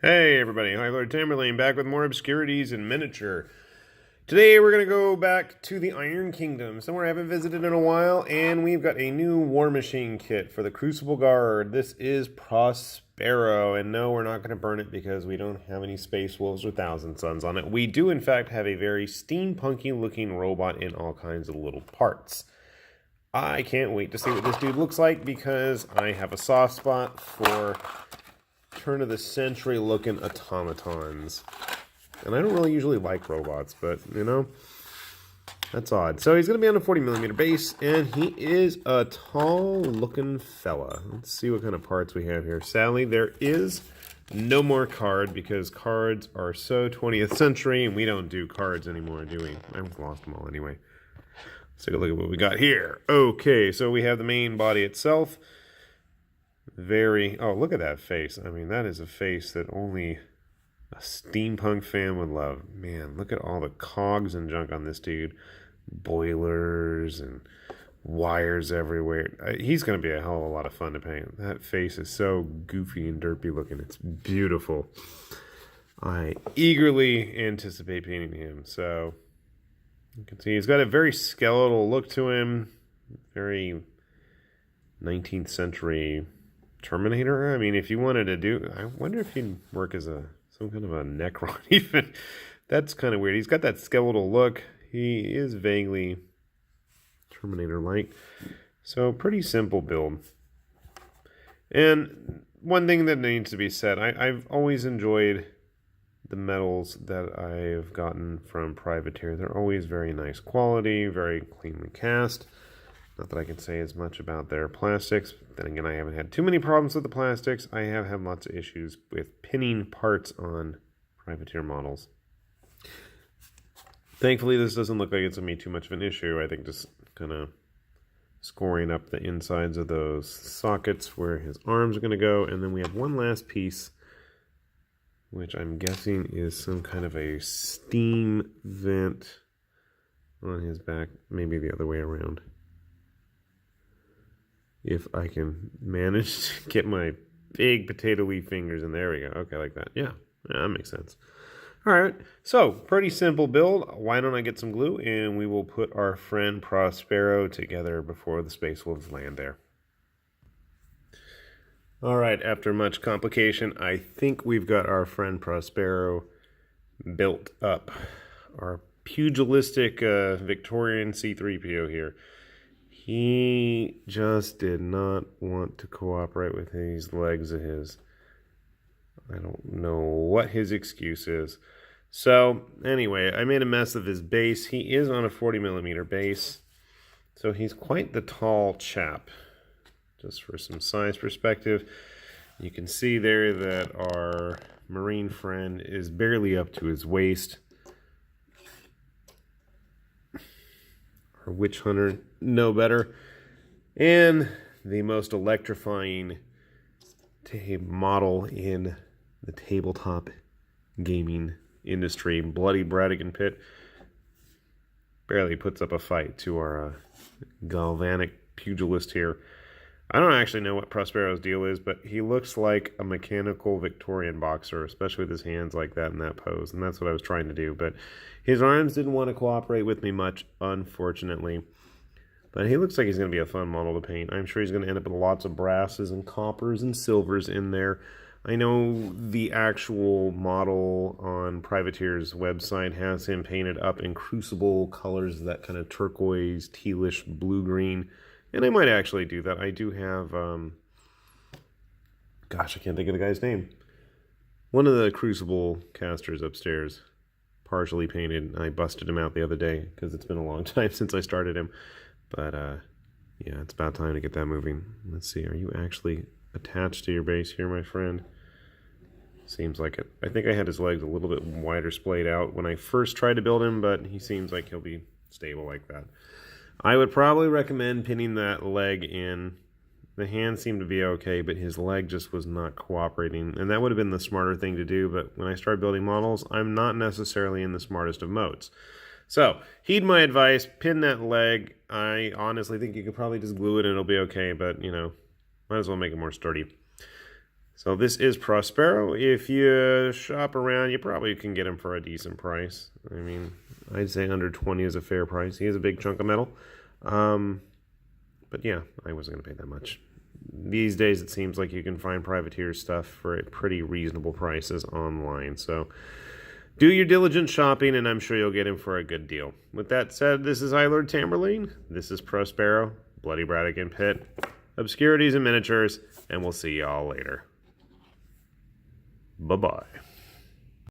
Hey everybody, Hi Lord Tamerlane back with more obscurities in miniature. Today we're going to go back to the Iron Kingdom, somewhere I haven't visited in a while, and we've got a new Warmachine kit for the Crucible Guard. This is Prospero, and no, we're not going to burn it because we don't have any Space Wolves or Thousand Suns on it. We do in fact have a very steampunky looking robot in all kinds of little parts. I can't wait to see what this dude looks like because I have a soft spot for turn-of-the-century looking automatons. And I don't really usually like robots, but, you know, that's odd. So he's going to be on a 40mm base, and he is a tall-looking fella. Let's see what kind of parts we have here. Sadly, there is no more card, because cards are so 20th century, and we don't do cards anymore, do we? I've lost them all anyway. Let's take a look at what we got here. Okay, so we have the main body itself. Oh, look at that face. I mean, that is a face that only a steampunk fan would love. Man, look at all the cogs and junk on this dude. Boilers and wires everywhere. He's going to be a hell of a lot of fun to paint. That face is so goofy and derpy looking. It's beautiful. I eagerly anticipate painting him. So, you can see he's got a very skeletal look to him. Very 19th century Terminator. I mean, if you wanted to do, I wonder if he'd work as some kind of a Necron even. That's kind of weird. He's got that skeletal look. He is vaguely Terminator-like. So, pretty simple build. And one thing that needs to be said, I've always enjoyed the medals that I've gotten from Privateer. They're always very nice quality, very cleanly cast. Not that I can say as much about their plastics. Then again, I haven't had too many problems with the plastics. I have had lots of issues with pinning parts on Privateer models. Thankfully, this doesn't look like it's going to be too much of an issue. I think just kind of scoring up the insides of those sockets where his arms are going to go. And then we have one last piece, which I'm guessing is some kind of a steam vent on his back. Maybe the other way around. If I can manage to get my big potato leaf fingers in. There we go. Okay, like that. Yeah, that makes sense. All right, so pretty simple build. Why don't I get some glue and we will put our friend Prospero together before the Space Wolves land there. All right, after much complication, I think we've got our friend Prospero built up. Our pugilistic Victorian C-3PO here. He just did not want to cooperate with these legs of his. I don't know what his excuse is. So, anyway, I made a mess of his base. He is on a 40mm base, so he's quite the tall chap. Just for some size perspective, you can see there that our Marine friend is barely up to his waist. Our Witch Hunter, no better. And the most electrifying model in the tabletop gaming industry, Bloody Bradigan Pit, barely puts up a fight to our galvanic pugilist here. I don't actually know what Prospero's deal is, but he looks like a mechanical Victorian boxer, especially with his hands like that in that pose, and that's what I was trying to do. But his arms didn't want to cooperate with me much, unfortunately. But he looks like he's going to be a fun model to paint. I'm sure he's going to end up with lots of brasses and coppers and silvers in there. I know the actual model on Privateer's website has him painted up in crucible colors, that kind of turquoise, tealish, blue-green. And I might actually do that. I do have, gosh, I can't think of the guy's name. One of the Crucible casters upstairs, partially painted. I busted him out the other day because it's been a long time since I started him. But, yeah, it's about time to get that moving. Let's see, are you actually attached to your base here, my friend? Seems like it. I think I had his legs a little bit wider splayed out when I first tried to build him, but he seems like he'll be stable like that. I would probably recommend pinning that leg in. The hand seemed to be okay, but his leg just was not cooperating. And that would have been the smarter thing to do, but when I start building models, I'm not necessarily in the smartest of modes. So, heed my advice, pin that leg. I honestly think you could probably just glue it and it'll be okay, but, you know, might as well make it more sturdy. So this is Prospero. If you shop around, you probably can get him for a decent price. I mean, I'd say under 20 is a fair price. He is a big chunk of metal. But yeah, I wasn't going to pay that much. These days, it seems like you can find privateer stuff for pretty reasonable prices online. So do your diligent shopping, and I'm sure you'll get him for a good deal. With that said, this is Lord Tamerlane. This is Prospero, Bloody Bratigan Pit, Obscurities and Miniatures, and we'll see y'all later. Bye-bye.